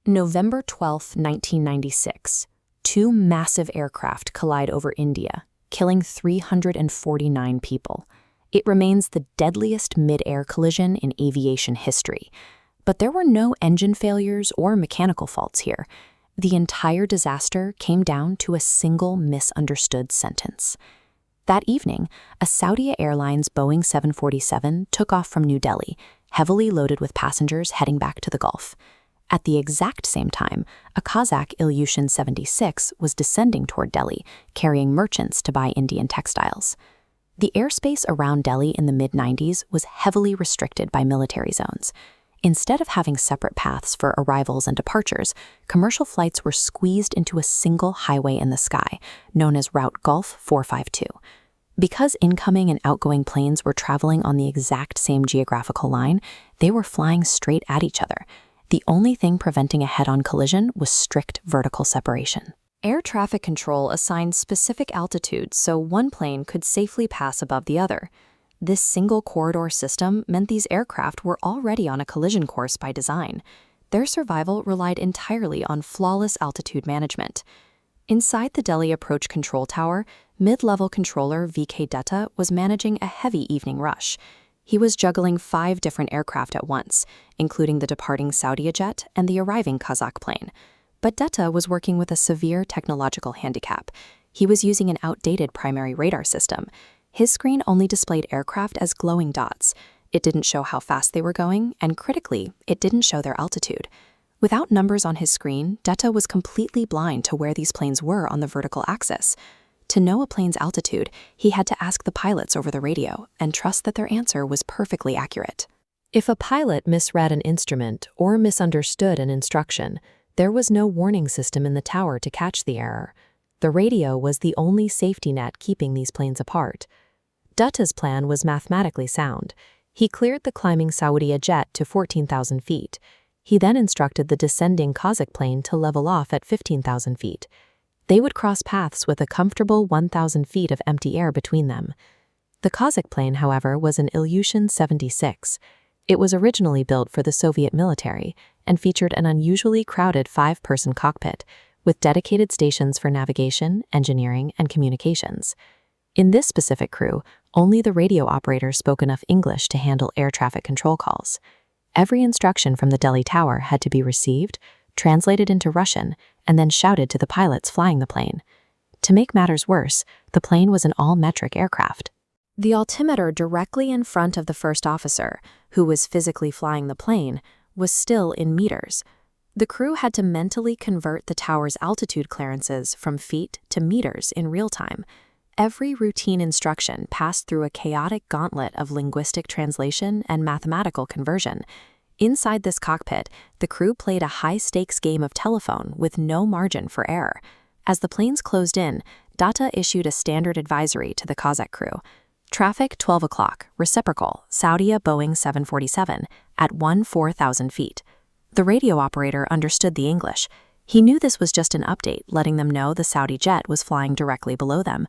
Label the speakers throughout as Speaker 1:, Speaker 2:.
Speaker 1: November 12, 1996, two massive aircraft collide over India, killing 349 people. It remains the deadliest mid-air collision in aviation history. But there were no engine failures or mechanical faults here. The entire disaster came down to a single misunderstood sentence. That evening, a Saudi Airlines Boeing 747 took off from New Delhi, heavily loaded with passengers heading back to the Gulf. At the exact same time, a Kazakh Ilyushin 76 was descending toward Delhi, carrying merchants to buy Indian textiles. The airspace around Delhi in the mid-90s was heavily restricted by military zones. Instead of having separate paths for arrivals and departures, commercial flights were squeezed into a single highway in the sky, known as Route Gulf 452. Because incoming and outgoing planes were traveling on the exact same geographical line, they were flying straight at each other. The only thing preventing a head-on collision was strict vertical separation. Air traffic control assigned specific altitudes so one plane could safely pass above the other. This single corridor system meant these aircraft were already on a collision course by design. Their survival relied entirely on flawless altitude management. Inside the Delhi Approach Control Tower, mid-level controller VK Dutta was managing a heavy evening rush. He was juggling 5 different aircraft at once, including the departing Saudi jet and the arriving Kazakh plane. But Dutta was working with a severe technological handicap. He was using an outdated primary radar system. His screen only displayed aircraft as glowing dots. It didn't show how fast they were going, and critically, it didn't show their altitude. Without numbers on his screen, Dutta was completely blind to where these planes were on the vertical axis. To know a plane's altitude, he had to ask the pilots over the radio and trust that their answer was perfectly accurate. If a pilot misread an instrument or misunderstood an instruction, there was no warning system in the tower to catch the error. The radio was the only safety net keeping these planes apart. Dutta's plan was mathematically sound. He cleared the climbing Saudi jet to 14,000 feet. He then instructed the descending Kazakh plane to level off at 15,000 feet. They would cross paths with a comfortable 1,000 feet of empty air between them. The Kazakh plane, however, was an Ilyushin 76. It was originally built for the Soviet military and featured an unusually crowded 5-person cockpit, with dedicated stations for navigation, engineering, and communications. In this specific crew, only the radio operator spoke enough English to handle air traffic control calls. Every instruction from the Delhi tower had to be received, translated into Russian, and then shouted to the pilots flying the plane. To make matters worse, the plane was an all-metric aircraft. The altimeter directly in front of the first officer, who was physically flying the plane, was still in meters. The crew had to mentally convert the tower's altitude clearances from feet to meters in real time. Every routine instruction passed through a chaotic gauntlet of linguistic translation and mathematical conversion. Inside this cockpit, the crew played a high-stakes game of telephone with no margin for error. As the planes closed in, Dutta issued a standard advisory to the Kazakh crew. Traffic 12 o'clock, reciprocal, Saudi Boeing 747, at 14,000 feet. The radio operator understood the English. He knew this was just an update, letting them know the Saudi jet was flying directly below them.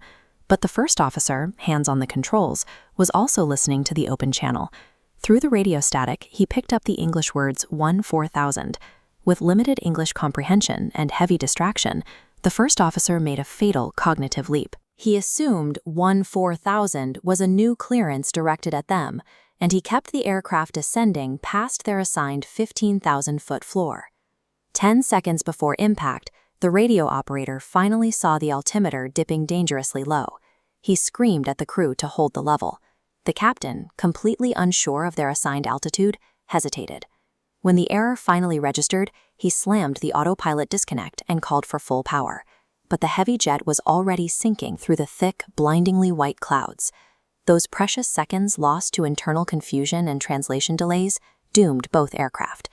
Speaker 1: But the first officer, hands on the controls, was also listening to the open channel. Through the radio static, he picked up the English words 14,000. With limited English comprehension and heavy distraction, the first officer made a fatal cognitive leap. He assumed 14,000 was a new clearance directed at them, and he kept the aircraft descending past their assigned 15,000-foot floor. 10 seconds before impact, the radio operator finally saw the altimeter dipping dangerously low. He screamed at the crew to hold the level. The captain, completely unsure of their assigned altitude, hesitated. When the error finally registered, he slammed the autopilot disconnect and called for full power. But the heavy jet was already sinking through the thick, blindingly white clouds. Those precious seconds lost to internal confusion and translation delays doomed both aircraft.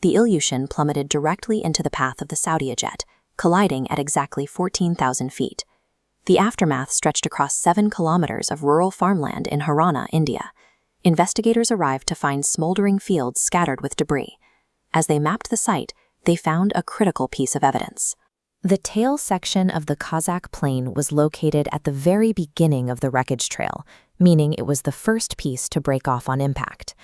Speaker 1: The Ilyushin plummeted directly into the path of the Saudi jet, colliding at exactly 14,000 feet. The aftermath stretched across 7 kilometers of rural farmland in Haryana, India. Investigators arrived to find smoldering fields scattered with debris. As they mapped the site, they found a critical piece of evidence. The tail section of the Kazakh plane was located at the very beginning of the wreckage trail, meaning it was the first piece to break off on impact.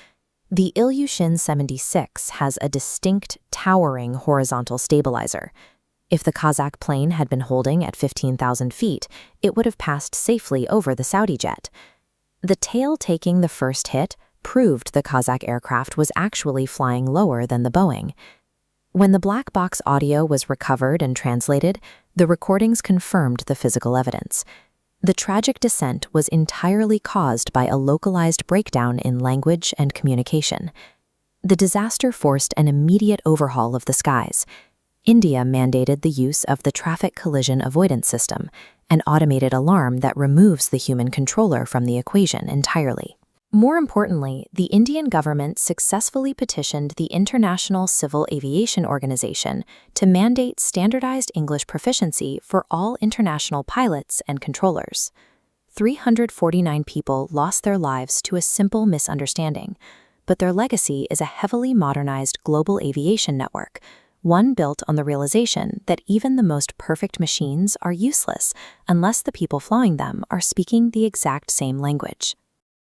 Speaker 1: The Ilyushin 76 has a distinct, towering horizontal stabilizer. If the Kazakh plane had been holding at 15,000 feet, it would have passed safely over the Saudi jet. The tail taking the first hit proved the Kazakh aircraft was actually flying lower than the Boeing. When the black box audio was recovered and translated, the recordings confirmed the physical evidence. The tragic descent was entirely caused by a localized breakdown in language and communication. The disaster forced an immediate overhaul of the skies. India mandated the use of the Traffic Collision Avoidance System, an automated alarm that removes the human controller from the equation entirely. More importantly, the Indian government successfully petitioned the International Civil Aviation Organization to mandate standardized English proficiency for all international pilots and controllers. 349 people lost their lives to a simple misunderstanding, but their legacy is a heavily modernized global aviation network, one built on the realization that even the most perfect machines are useless unless the people flying them are speaking the exact same language.